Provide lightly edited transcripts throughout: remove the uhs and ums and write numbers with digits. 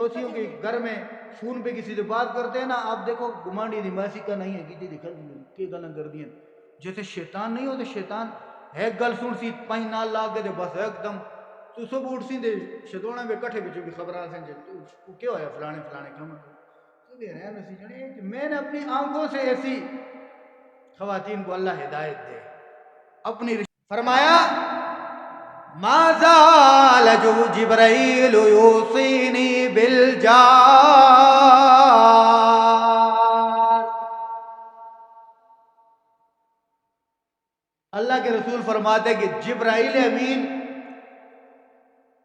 پڑوسیوں کے گھر میں فون پہ کسی سے بات کرتے ہیں نا، آپ دیکھو گمانڈی دماسی کا نہیں ہے کسی دکھل کی گلاں کر دیا جیسے شیطان نہیں ہوتے. شیطان ایک گل سن سی پانچ نال لا کے بس ایک دم تو سب اٹھ سی دے شدونا میں کٹھے بچوں کی خبر آسیں تو کیا ہویا فلانے فلانے کام تو دے رہے ہیں. جانے میں نے اپنی آنکھوں سے ایسی خواتین کو اللہ ہدایت دے اپنی فرمایا ما زال جو جبرائیل یوصینی بالجار. اللہ کے رسول فرماتے کہ جبرائیل امین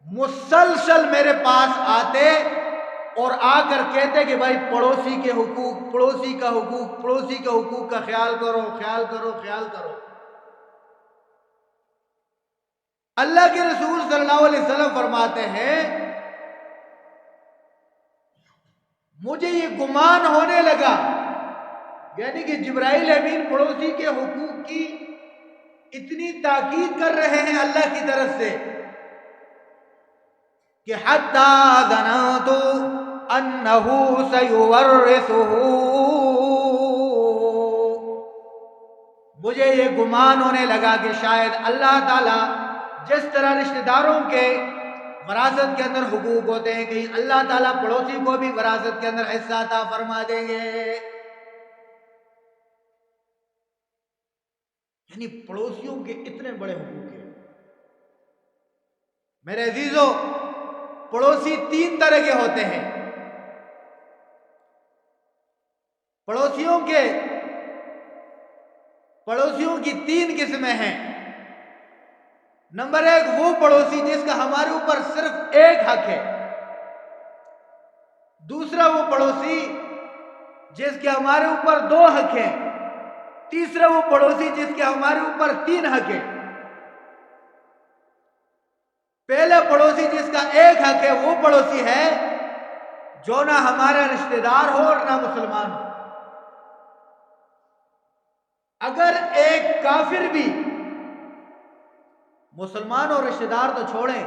مسلسل میرے پاس آتے اور آ کر کہتے کہ بھائی پڑوسی کے حقوق، پڑوسی کا حقوق، پڑوسی کے حقوق کا خیال کرو، خیال کرو، خیال کرو. اللہ کے رسول صلی اللہ علیہ وسلم فرماتے ہیں مجھے یہ گمان ہونے لگا، یعنی کہ جبرائیل امین پڑوسی کے حقوق کی اتنی تاکید کر رہے ہیں اللہ کی طرف سے کہ حتی ظننت انہ سیورثہ، مجھے یہ گمان ہونے لگا کہ شاید اللہ تعالی جس طرح رشتہ داروں کے وراثت کے اندر حقوق ہوتے ہیں کہیں اللہ تعالیٰ پڑوسی کو بھی وراثت کے اندر حصہ عطا فرما دیں گے. یعنی پڑوسیوں کے اتنے بڑے حقوق ہیں. میرے عزیزو، پڑوسی تین طرح کے ہوتے ہیں. پڑوسیوں کی تین قسمیں ہیں. نمبر ایک وہ پڑوسی جس کا ہمارے اوپر صرف ایک حق ہے. دوسرا وہ پڑوسی جس کے ہمارے اوپر دو حق ہیں. تیسرا وہ پڑوسی جس کے ہمارے اوپر تین حق ہیں. پہلا پڑوسی جس کا ایک حق ہے وہ پڑوسی ہے جو نہ ہمارا رشتہ دار ہو اور نہ مسلمان ہو. اگر ایک کافر بھی، مسلمان اور رشتہ دار تو چھوڑیں،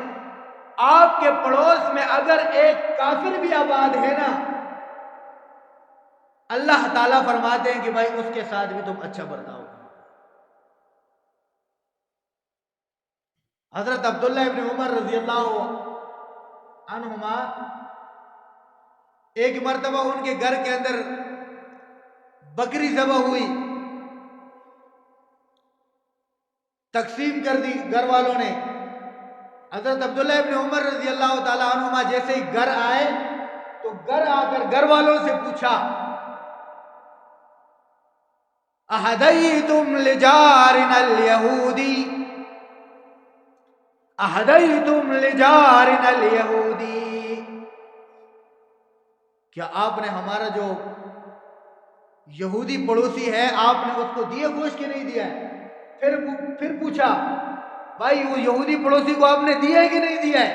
آپ کے پڑوس میں اگر ایک کافر بھی آباد ہے نا، اللہ تعالیٰ فرماتے ہیں کہ بھائی اس کے ساتھ بھی تم اچھا برتاؤ. حضرت عبداللہ ابن عمر رضی اللہ عنہما ایک مرتبہ ان کے گھر کے اندر بکری ذبح ہوئی، تقسیم کر دی گھر والوں نے. حضرت عبداللہ ابن عمر رضی اللہ تعالیٰ عنہما جیسے ہی گھر آئے تو گھر آ کر گھر والوں سے پوچھا اہدیتم لجارنا الیہودی، اہدیتم لجارنا الیہودی، کیا آپ نے ہمارا جو یہودی پڑوسی ہے آپ نے اس کو دیے گوشت کے نہیں دیا ہے؟ پھر پوچھا بھائی وہ یہودی پڑوسی کو آپ نے دیا ہے کہ نہیں دیا ہے؟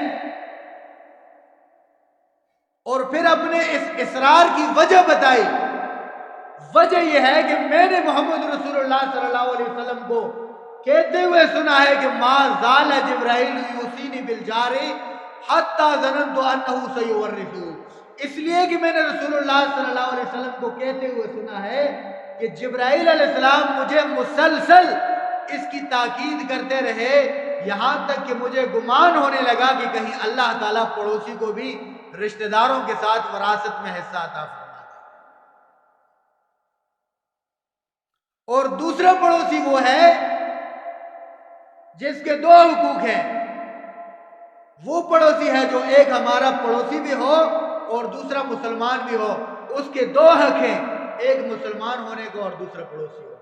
اور پھر اپنے اس اصرار کی وجہ بتائی. وجہ یہ ہے کہ میں نے محمد رسول اللہ صلی اللہ علیہ وسلم کو کہتے ہوئے سنا ہے کہ ما زال جبرائیل یوصینی بالجار حتی ظننت انہ سیورثہ. اس لیے کہ میں نے رسول اللہ صلی اللہ علیہ وسلم کو کہتے ہوئے سنا ہے کہ جبرائیل علیہ السلام مجھے مسلسل اس کی تاکید کرتے رہے یہاں تک کہ مجھے گمان ہونے لگا کہ کہیں اللہ تعالیٰ پڑوسی کو بھی رشتہ داروں کے ساتھ وراثت میں حصہ عطا فرما دے. اور دوسرا پڑوسی وہ ہے جس کے دو حقوق ہیں. وہ پڑوسی ہے جو ایک ہمارا پڑوسی بھی ہو اور دوسرا مسلمان بھی ہو. اس کے دو حق ہیں، ایک مسلمان ہونے کو اور دوسرا پڑوسی ہونے کو.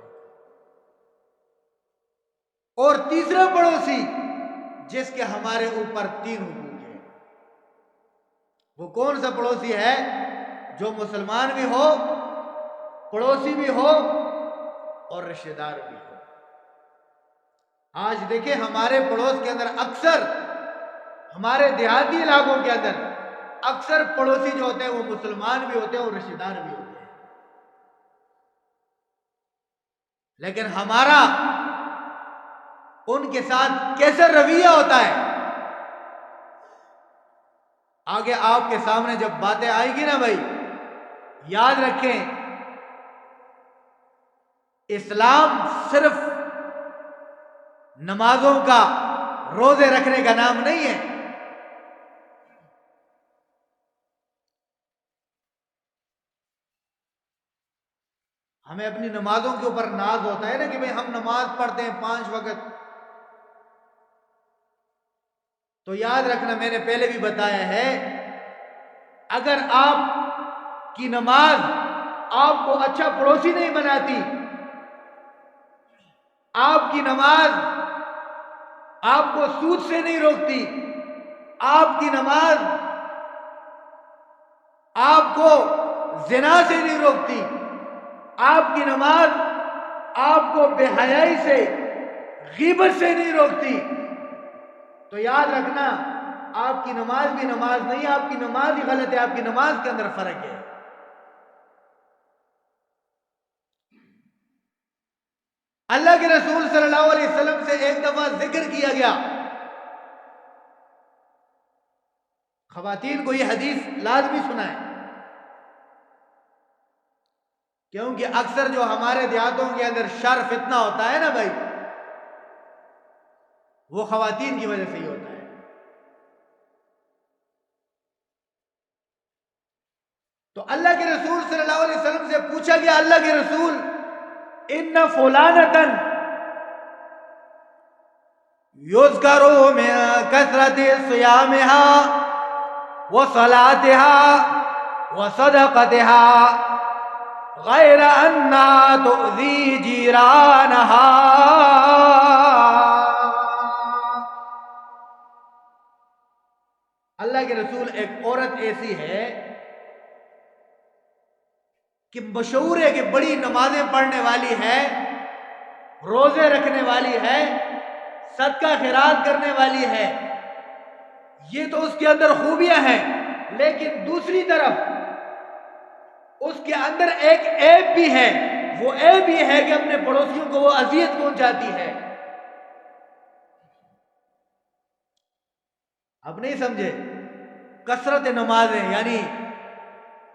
اور تیسرا پڑوسی جس کے ہمارے اوپر تین حقوق ہیں. وہ کون سا پڑوسی ہے؟ جو مسلمان بھی ہو، پڑوسی بھی ہو اور رشتہ دار بھی ہو. آج دیکھیں ہمارے پڑوس کے اندر اکثر، ہمارے دیہاتی علاقوں کے اندر اکثر پڑوسی جو ہوتے ہیں وہ مسلمان بھی ہوتے ہیں اور رشتہ دار بھی ہوتے ہیں. لیکن ہمارا ان کے ساتھ کیسا رویہ ہوتا ہے؟ آگے آپ کے سامنے جب باتیں آئیں گی نا بھائی، یاد رکھیں اسلام صرف نمازوں کا، روزے رکھنے کا نام نہیں ہے۔ ہمیں اپنی نمازوں کے اوپر ناز ہوتا ہے نا کہ بھئی ہم نماز پڑھتے ہیں 5 وقت، تو یاد رکھنا میں نے پہلے بھی بتایا ہے، اگر آپ کی نماز آپ کو اچھا پڑوسی نہیں بناتی، آپ کی نماز آپ کو سود سے نہیں روکتی، آپ کی نماز آپ کو زنا سے نہیں روکتی، آپ کی نماز آپ کو بے حیائی سے، غیبت سے نہیں روکتی، تو یاد رکھنا آپ کی نماز بھی نماز نہیں، آپ کی نماز ہی غلط ہے، آپ کی نماز کے اندر فرق ہے۔ اللہ کے رسول صلی اللہ علیہ وسلم سے ایک دفعہ ذکر کیا گیا، خواتین کو یہ حدیث لازمی سنائیں، کیونکہ اکثر جو ہمارے دیہاتوں کے اندر شر فتنہ ہوتا ہے نا بھائی، وہ خواتین کی وجہ سے ہی ہوتا ہے۔ تو اللہ کے رسول صلی اللہ علیہ وسلم سے پوچھا گیا، اللہ کے رسول ان فلانتن یذکر من کثرت صیامها وصلاتها وصدقتها غیر انها تؤذی جیرانها۔ اللہ کے رسول ایک عورت ایسی ہے کہ مشہور ہے کہ بڑی نمازیں پڑھنے والی ہے، روزے رکھنے والی ہے، صدقہ خیرات کرنے والی ہے، یہ تو اس کے اندر خوبیاں ہیں، لیکن دوسری طرف اس کے اندر ایک عیب بھی ہے، وہ عیب یہ ہے کہ اپنے پڑوسیوں کو وہ اذیت پہنچاتی ہے۔ اب نہیں سمجھے؟ کثرت نمازیں یعنی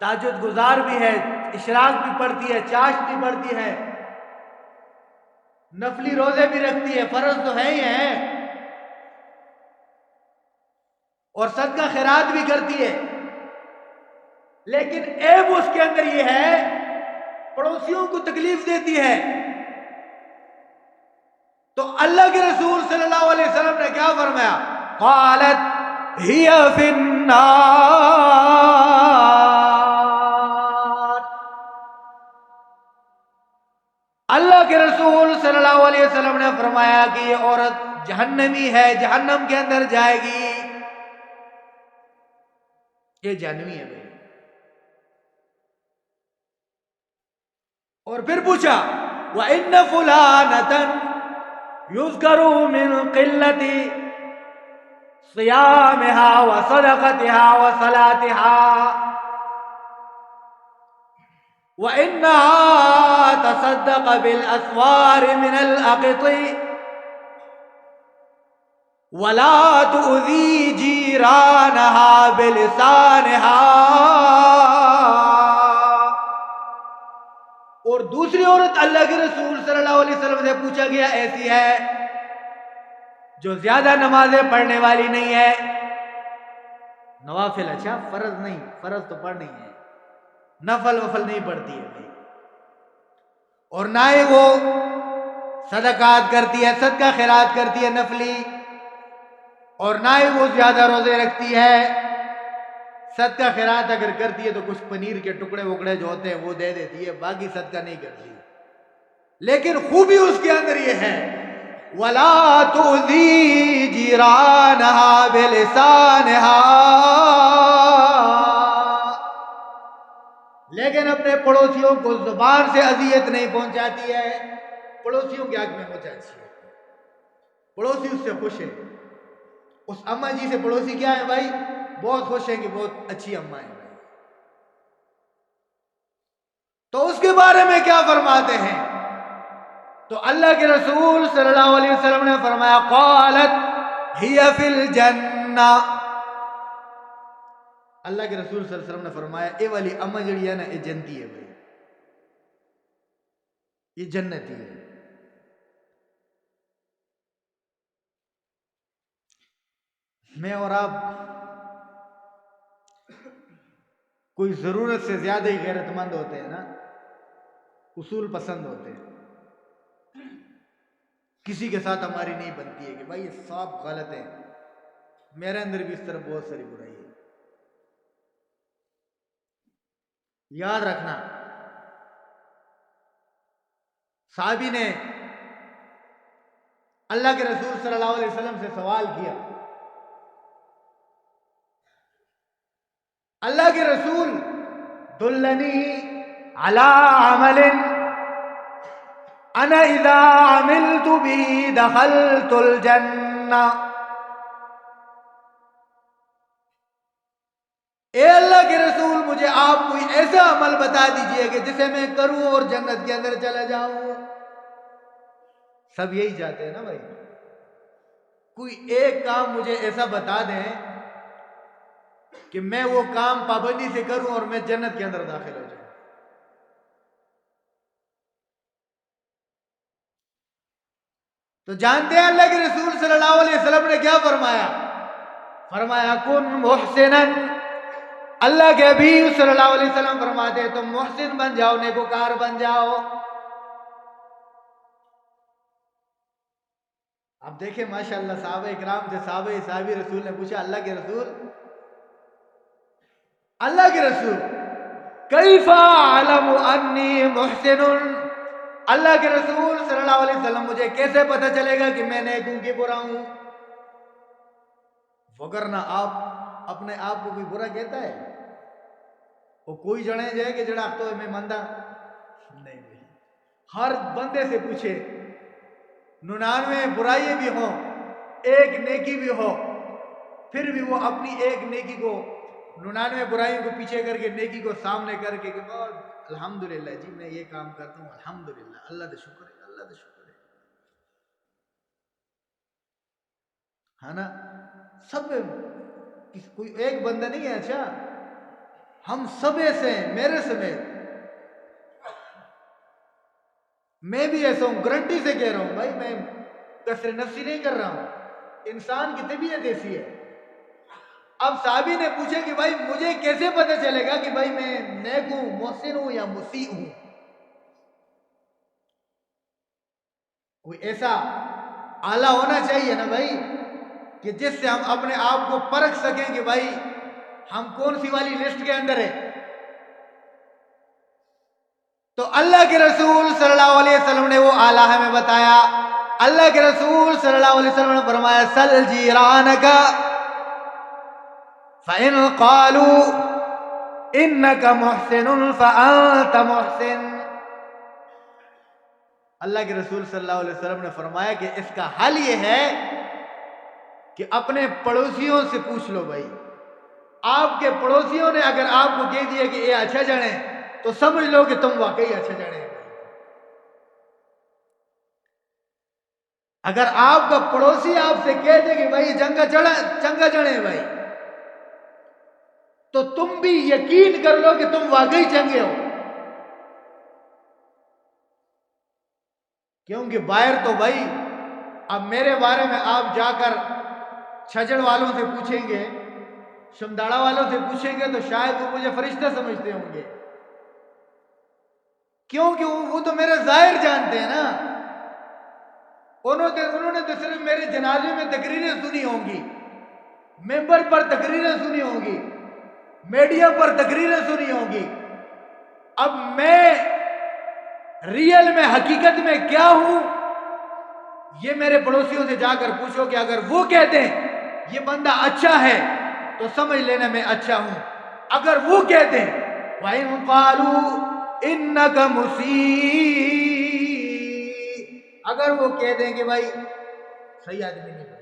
تہجد گزار بھی ہے، اشراق بھی پڑھتی ہے، چاشت بھی پڑھتی ہے، نفلی روزے بھی رکھتی ہے، فرض تو ہے ہی ہیں، اور صدقہ خیرات بھی کرتی ہے، لیکن عیب اس کے اندر یہ ہے پڑوسیوں کو تکلیف دیتی ہے۔ تو اللہ کے رسول صلی اللہ علیہ وسلم نے کیا فرمایا؟ قالت ہی فی النار، اللہ کے رسول صلی اللہ علیہ وسلم نے فرمایا کہ یہ عورت جہنمی ہے، جہنم کے اندر جائے گی، یہ جہنمی ہے بھائی۔ اور پھر پوچھا وَإِنَّ فُلَانَةً يُذْكَرُ مِنْ قِلَّةِ صِيَامِهَا وَصَدَقَتِهَا وَصَلَاتِهَا وَإِنَّهَا تَصَدَّقَ بِالْأَسْوَارِ مِنَ الْأَقِطِ وَلَا تُؤْذِي جِيرَانَهَا بِلِسَانِهَا۔ اور دوسری عورت اللہ کے رسول صلی اللہ علیہ وسلم سے پوچھا گیا ایسی ہے جو زیادہ نمازیں پڑھنے والی نہیں ہے، نوافل، اچھا فرض نہیں، فرض تو پڑھنی ہے، نفل وفل نہیں پڑھتی ہے بھائی، اور نہ ہی وہ صدقات کرتی ہے، صدقہ خیرات کرتی ہے نفلی، اور نہ ہی وہ زیادہ روزے رکھتی ہے، صدقہ خیرات اگر کرتی ہے تو کچھ پنیر کے ٹکڑے وکڑے جو ہوتے ہیں وہ دے دیتی ہے، باقی صدقہ نہیں کرتی، لیکن خوبی اس کے اندر یہ ہے وَلَا تُؤْذِي جِيرَانَهَا بِلِسَانِهَا، لیکن اپنے پڑوسیوں کو زبان سے اذیت نہیں پہنچاتی ہے، پڑوسیوں کے حق میں پہنچاتی ہے، پڑوسی اس سے خوش ہے، اس اماں جی سے پڑوسی کیا ہے بھائی؟ بہت خوش ہیں کہ بہت اچھی اماں ہے بھائی۔ تو اس کے بارے میں کیا فرماتے ہیں؟ تو اللہ کے رسول صلی اللہ علیہ وسلم نے فرمایا قالت ہی فی الجنہ، اللہ کے رسول صلی اللہ علیہ وسلم نے فرمایا اے والی اما جڑی ہے نا یہ جنتی ہے بھائی، یہ جنتی ہے۔ میں اور آپ کوئی ضرورت سے زیادہ ہی غیرت مند ہوتے ہیں نا، اصول پسند ہوتے ہیں، کسی کے ساتھ ہماری نہیں بنتی ہے کہ بھائی یہ صاف غلط ہے، میرے اندر بھی اس طرح بہت ساری برائی ہے۔ یاد رکھنا، صحابی نے اللہ کے رسول صلی اللہ علیہ وسلم سے سوال کیا، اللہ کے رسول دلنی علی عمل انا اذا عملت به دخلت الجنہ، اے اللہ کے رسول مجھے آپ کوئی ایسا عمل بتا دیجئے کہ جسے میں کروں اور جنت کے اندر چلا جاؤں۔ سب یہی چاہتے ہیں نا بھائی، کوئی ایک کام مجھے ایسا بتا دیں کہ میں وہ کام پابندی سے کروں اور میں جنت کے اندر داخل ہو جاؤں۔ تو جانتے ہیں اللہ کے رسول صلی اللہ علیہ وسلم نے کیا فرمایا؟ فرمایا کن محسنا، اللہ کے حبیب صلی اللہ علیہ وسلم فرماتے ہیں تم محسن بن جاؤ، نیکوکار بن جاؤ۔ اب دیکھیں ماشاءاللہ صحابہ اکرام سے صحابی رسول نے پوچھا اللہ کے رسول کیف اعلم انی محسن، اللہ کے رسول صلی اللہ علیہ وسلم مجھے کیسے پتہ چلے گا کہ میں نیک ہوں کہ برا ہوں؟ وگرنہ آپ اپنے آپ کو کوئی برا کہتا ہے؟ وہ کوئی جڑیں جائے کہ جڑا تو میں مندہ نہیں بھائی، ہر بندے سے پوچھے 99 برائی بھی ہوں ایک نیکی بھی ہو، پھر بھی وہ اپنی ایک نیکی کو 99 برائیوں کو پیچھے کر کے نیکی کو سامنے کر کے کہ الحمدللہ جی میں یہ کام کرتا ہوں، الحمدللہ اللہ کا شکر ہے، اللہ کا شکر ہے نا۔ سب کوئی ایک بندہ نہیں ہے، اچھا ہم سب ایسے ہیں، میرے سمیت میں بھی ایسا ہوں، گارنٹی سے کہہ رہا ہوں بھائی، میں کثر نفسی نہیں کر رہا ہوں، انسان کی طبیعت ایسی ہے۔ اب صحابی نے پوچھا کہ بھائی مجھے کیسے پتہ چلے گا کہ بھائی میں نیک ہوں، محسن ہوں یا مسیء ہوں؟ کوئی ایسا آلہ ہونا چاہیے نا بھائی کہ جس سے ہم اپنے آپ کو پرکھ سکیں کہ بھائی ہم کون سی والی لسٹ کے اندر ہیں۔ تو اللہ کے رسول صلی اللہ علیہ وسلم نے وہ آلہ ہمیں بتایا۔ اللہ کے رسول صلی اللہ علیہ وسلم نے فرمایا سل جیرانک فَإِنْ قَالُوا إِنَّكَ مُحْسِنٌ فَأَنْتَ مُحْسِنٌ۔ اللہ کے رسول صلی اللہ علیہ وسلم نے فرمایا کہ اس کا حل یہ ہے کہ اپنے پڑوسیوں سے پوچھ لو بھائی، آپ کے پڑوسیوں نے اگر آپ کو کہہ دیا کہ یہ اچھا جنے تو سمجھ لو کہ تم واقعی اچھا جنے۔ اگر آپ کا پڑوسی آپ سے کہہ دے کہ بھائی چنگا جنے بھائی، تو تم بھی یقین کر لو کہ تم واقعی چنگے ہو، کیونکہ باہر تو بھائی اب میرے بارے میں آپ جا کر چھجڑ والوں سے پوچھیں گے، شمداڑا والوں سے پوچھیں گے تو شاید وہ مجھے فرشتہ سمجھتے ہوں گے، کیونکہ وہ تو میرا ظاہر جانتے ہیں نا۔ انہوں نے تو صرف میرے جنازے میں تقریریں سنی ہوں گی، ممبر پر تقریریں سنی ہوں گی، میڈیا پر تقریریں سنی ہوں گی۔ اب میں ریئل میں حقیقت میں کیا ہوں یہ میرے پڑوسیوں سے جا کر پوچھو کہ اگر وہ کہتے ہیں یہ بندہ اچھا ہے تو سمجھ لینا میں اچھا ہوں، اگر وہ کہتے ہیں وَإِن قَالُوا إِنَّكَ مُسِيءٌ، اگر وہ کہہ دیں کہ بھائی صحیح آدمی نہیں بنے،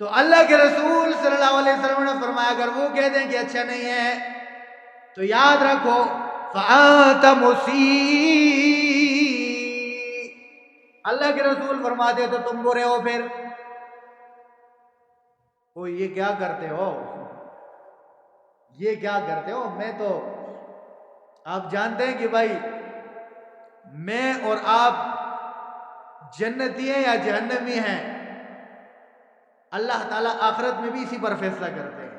تو اللہ کے رسول صلی اللہ علیہ وسلم نے فرمایا اگر وہ کہہ دیں کہ اچھا نہیں ہے تو یاد رکھو فَأَنْتَ مُسِيءٌ، اللہ کے رسول فرماتے تو تم برے ہو۔ پھر او یہ کیا کرتے ہو، یہ کیا کرتے ہو؟ میں تو، آپ جانتے ہیں کہ بھائی میں اور آپ جنتی ہیں یا جہنمی ہیں، اللہ تعالیٰ آخرت میں بھی اسی پر فیصلہ کرتے ہیں۔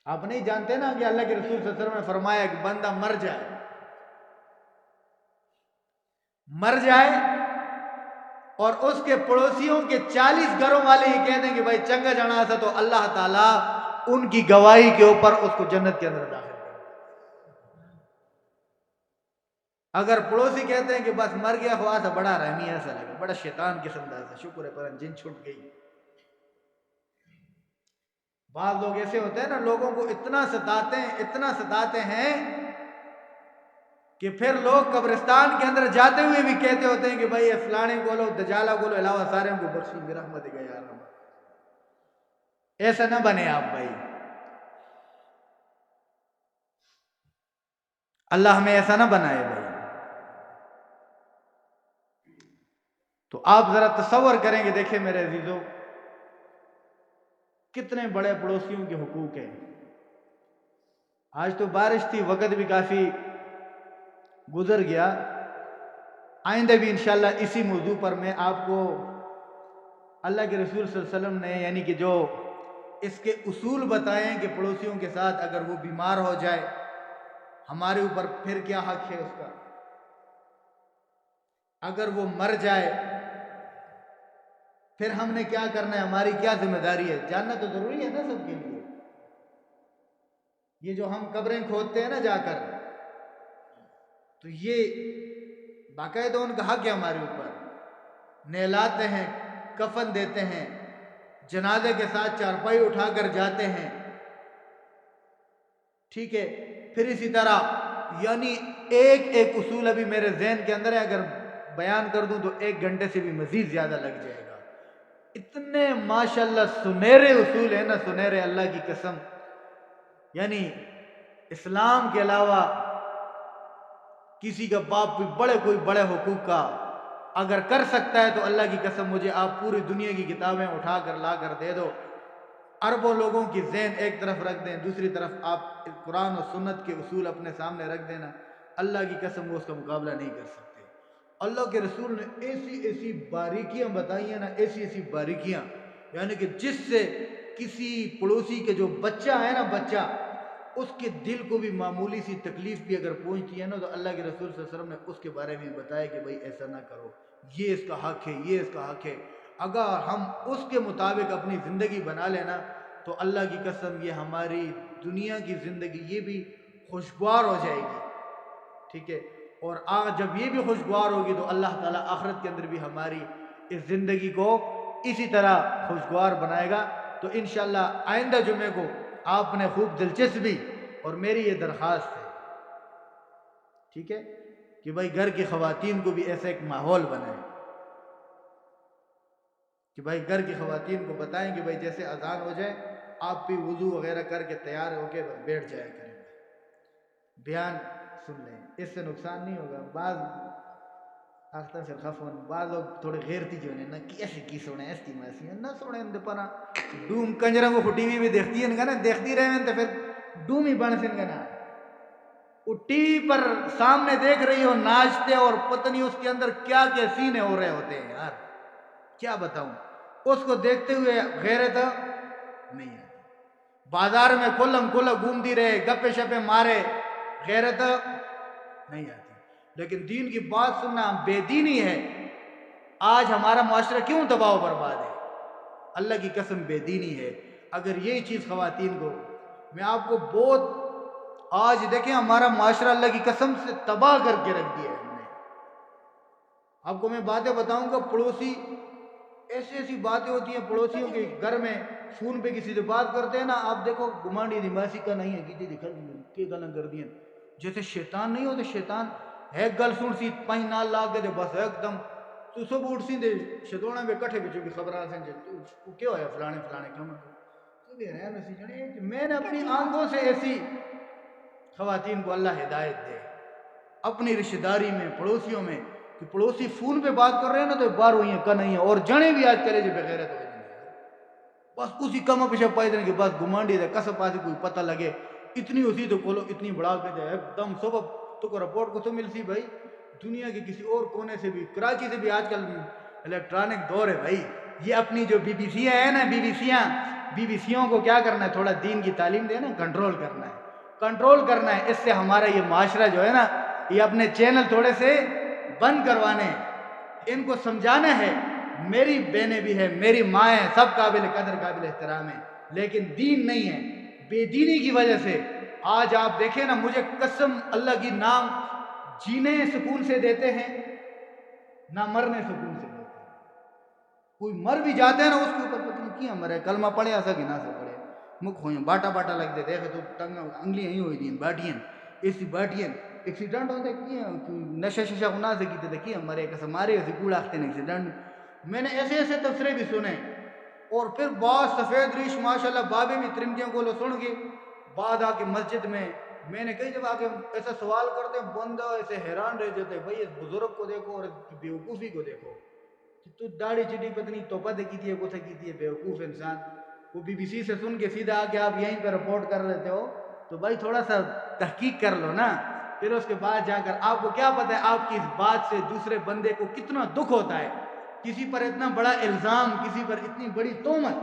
آپ نہیں جانتے نا کہ اللہ کے رسول صلی اللہ علیہ وسلم نے فرمایا کہ بندہ مر جائے اور اس کے پڑوسیوں کے 40 گھروں والے یہ کہہ دیں کہ بھائی چنگا جانا تھا، تو اللہ تعالیٰ ان کی گواہی کے اوپر اس کو جنت کے اندر داخل کرے۔ اگر پڑوسی کہتے ہیں کہ بس مر گیا ہوا تھا، بڑا رحمی ایسا لگا، بڑا شیطان قسم کا تھا، شکر ہے پر جن چھوٹ گئی۔ بعض لوگ ایسے ہوتے ہیں نا، لوگوں کو اتنا ستاتے ہیں کہ پھر لوگ قبرستان کے اندر جاتے ہوئے بھی کہتے ہوتے ہیں کہ بھائی فلانے کو لو، دجالہ کو لو، علاوہ سارے کو بخشی بھی رحمت گئے یار۔ ایسا نہ بنے آپ بھائی، اللہ ہمیں ایسا نہ بنائے بھائی۔ تو آپ ذرا تصور کریں گے، دیکھیں میرے عزیزوں، کتنے بڑے پڑوسیوں کے حقوق ہیں۔ آج تو بارش تھی، وقت بھی کافی گزر گیا، آئندہ بھی انشاءاللہ اسی موضوع پر میں آپ کو اللہ کے رسول صلی اللہ علیہ وسلم نے یعنی کہ جو اس کے اصول بتائے ہیں کہ پڑوسیوں کے ساتھ اگر وہ بیمار ہو جائے ہمارے اوپر پھر کیا حق ہے اس کا، اگر وہ مر جائے پھر ہم نے کیا کرنا ہے، ہماری کیا ذمہ داری ہے، جاننا تو ضروری ہے نا سب کے لیے۔ یہ جو ہم قبریں کھودتے ہیں نا جا کر، تو یہ باقاعدہ ان کا حق ہے ہمارے اوپر، نہلاتے ہیں، کفن دیتے ہیں، جنازے کے ساتھ چارپائی اٹھا کر جاتے ہیں، ٹھیک ہے۔ پھر اسی طرح یعنی ایک اصول ابھی میرے ذہن کے اندر ہے، اگر بیان کر دوں تو 1 گھنٹے سے بھی مزید زیادہ لگ جائے گا، اتنے ماشاءاللہ سنہرے اصول ہیں نا، سنہرے، اللہ کی قسم۔ یعنی اسلام کے علاوہ کسی کا باپ بھی کوئی بڑے حقوق کا اگر کر سکتا ہے تو اللہ کی قسم مجھے آپ پوری دنیا کی کتابیں اٹھا کر لا کر دے دو، اربوں لوگوں کی ذہن ایک طرف رکھ دیں، دوسری طرف آپ قرآن و سنت کے اصول اپنے سامنے رکھ دینا، اللہ کی قسم وہ اس کا مقابلہ نہیں کر سکتے۔ اللہ کے رسول نے ایسی باریکیاں بتائی ہیں نا، ایسی باریکیاں، یعنی کہ جس سے کسی پڑوسی کے جو بچہ ہے نا، بچہ، اس کے دل کو بھی معمولی سی تکلیف بھی اگر پہنچتی ہے نا، تو اللہ کے رسول صلی اللہ علیہ وسلم نے اس کے بارے میں بتایا کہ بھائی ایسا نہ کرو، یہ اس کا حق ہے، یہ اس کا حق ہے۔ اگر ہم اس کے مطابق اپنی زندگی بنا لینا تو اللہ کی قسم یہ ہماری دنیا کی زندگی یہ بھی خوشگوار ہو جائے گی، ٹھیک ہے۔ اور جب یہ بھی خوشگوار ہوگی تو اللہ تعالیٰ آخرت کے اندر بھی ہماری اس زندگی کو اسی طرح خوشگوار بنائے گا۔ تو انشاءاللہ آئندہ جمعے کو آپ نے خوب دلچسپی، اور میری یہ درخواست ہے، ٹھیک ہے، کہ بھائی گھر کی خواتین کو بھی ایسا ایک ماحول بنائیں کہ بھائی گھر کی خواتین کو بتائیں کہ بھائی جیسے اذان ہو جائے آپ بھی وضو وغیرہ کر کے تیار ہو کے بیٹھ جایا کریں، بیان سن لیں، اس سے نقصان نہیں ہوگا۔ بعض آختہ سے خفون بعض لوگ تھوڑے غیرتی جو ہیں نا، کیسے کی سوڑیں ایسی ماسی ہیں نہ سوڑیں اندے پنا ڈوم کنجروں کو ٹی وی بھی دیکھتی ہیں نا، دیکھتی رہے ہیں تو پھر ڈوم ہی بن سن گا نا، وہ ٹی وی پر سامنے دیکھ رہی ہو ناچتے، اور پتہ نہیں اس کے اندر کیا کیا سینے ہو رہے ہوتے ہیں یار، کیا بتاؤں، اس کو دیکھتے ہوئے غیرت نہیں ہے۔ بازار میں کھلم کھلا گھومتی رہے، گپے شپے مارے، غیرت نہیں آتی۔ لیکن دین کی بات سننا بے دینی ہے۔ آج ہمارا معاشرہ کیوں تباہ و برباد ہے؟ اللہ کی قسم بے دینی ہے۔ اگر یہی چیز خواتین کو، میں آپ کو بہت آج دیکھیں ہمارا معاشرہ اللہ کی قسم سے تباہ کر کے رکھ دیا ہے ہم نے۔ آپ کو میں باتیں بتاؤں گا، پڑوسی ایسی باتیں ہوتی ہیں پڑوسیوں کے گھر میں، فون پہ کسی سے بات کرتے ہیں نا، آپ دیکھو گمانڈی نماسی کا نہیں ہے، کیتی دکھا کی گلیں کر دیں، جیسے شیطان نہیں ہوتے، شیطان ایک گل سن سی 5 نال لا کے دے بس ایک دم تو سب اٹھ سی دے شدونا بے کٹھے بچوں کی خبر آسیں جے تو کیا ہویا فلانے کام تو بھی رہے نسی جانے۔ میں نے اپنی آنکھوں سے ایسی خواتین کو اللہ ہدایت دے، اپنی رشتہ داری میں، پڑوسیوں میں، کہ پڑوسی فون پہ بات کر رہے ہیں نا تو باہر ہوئی ہیں کا نہیں ہے، اور جنے بھی آج کرے جو بغیرت ہو جائیں، بس اسی کم پیشہ پائی دیں کہ بس گمانڈی دے کسب پاسی کوئی پتہ لگے اتنی اسی تو کھولو اتنی بڑھا کے دے ایک دم صبح تو کو رپورٹ کو تو مل سی بھائی دنیا کے کسی اور کونے سے بھی کراچی سے بھی آج کل الیکٹرانک دور ہے بھائی. یہ اپنی جو بی بی سیاں ہیں نا بی بی سیوں کو کیا کرنا ہے تھوڑا دین کی تعلیم دینا کنٹرول کرنا ہے. اس سے ہمارا یہ معاشرہ جو ہے نا یہ اپنے چینل تھوڑے سے بند کروانے ہیں ان کو سمجھانا ہے میری بہنیں بھی ہیں میری ماں ہیں سب قابل قدر قابل احترام ہیں لیکن دین نہیں ہے. بے دینی کی وجہ سے آج آپ دیکھیں نا مجھے قسم اللہ کی نام جینے سکون سے دیتے ہیں نہ مرنے سکون سے دیتے ہیں. کوئی مر بھی جاتے ہیں نا اس کے اوپر پتہ نہیں کیا مرے کلمہ پڑھے ایسا کہ نہ سے پڑھے مکھ ہوئیں باٹا لگ دے دیکھے تو ٹنگ انگلیاں ہی ہوئی دیں باٹیاں ایسی باٹیاں ایکسیڈنٹ ہوتے کیا نشہ ششہ ہونا سے کیتے تھے کیا مرے کسا مارے اسی کوڑ آختے ہیں ایکسیڈنٹ. میں نے ایسے تفسیریں بھی سنے اور پھر بعض سفید ریش ماشاءاللہ بابے بھی ترمتیوں کو لو سن کے بعد آ کے مسجد میں نے کئی جگہ آ کے ایسا سوال کرتے ہیں بندہ ایسے حیران رہ جاتے ہیں بھائی اس بزرگ کو دیکھو اور اس بیوقوفی کو دیکھو تو داڑھی چٹی پتنی توپا دے کی کو سے کی بیوقوف انسان. وہ بی بی سی سے سن کے سیدھا آ کے آپ یہیں پہ رپورٹ کر لیتے ہو تو بھائی تھوڑا سا تحقیق کر لو نا. پھر اس کے بعد جا کر آپ کو کیا پتہ ہے آپ کی اس بات سے دوسرے بندے کو کتنا دکھ ہوتا ہے کسی پر اتنا بڑا الزام کسی پر اتنی بڑی تہمت.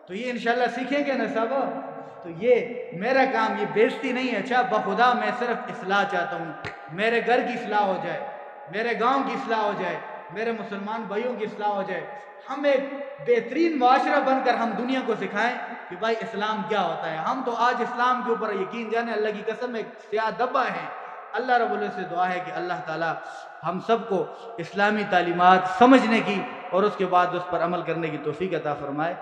تو یہ انشاءاللہ سیکھیں گے نا سب. تو یہ میرا کام یہ بیزتی نہیں ہے. اچھا بخدا میں صرف اصلاح چاہتا ہوں میرے گھر کی اصلاح ہو جائے میرے گاؤں کی اصلاح ہو جائے میرے مسلمان بھائیوں کی اصلاح ہو جائے ہم ایک بہترین معاشرہ بن کر ہم دنیا کو سکھائیں کہ بھائی اسلام کیا ہوتا ہے. ہم تو آج اسلام کے اوپر یقین جانے اللہ کی قسم ایک سیاہ دبا ہے. اللہ رب العزت سے دعا ہے کہ اللہ تعالی ہم سب کو اسلامی تعلیمات سمجھنے کی اور اس کے بعد اس پر عمل کرنے کی توفیق عطا فرمائے.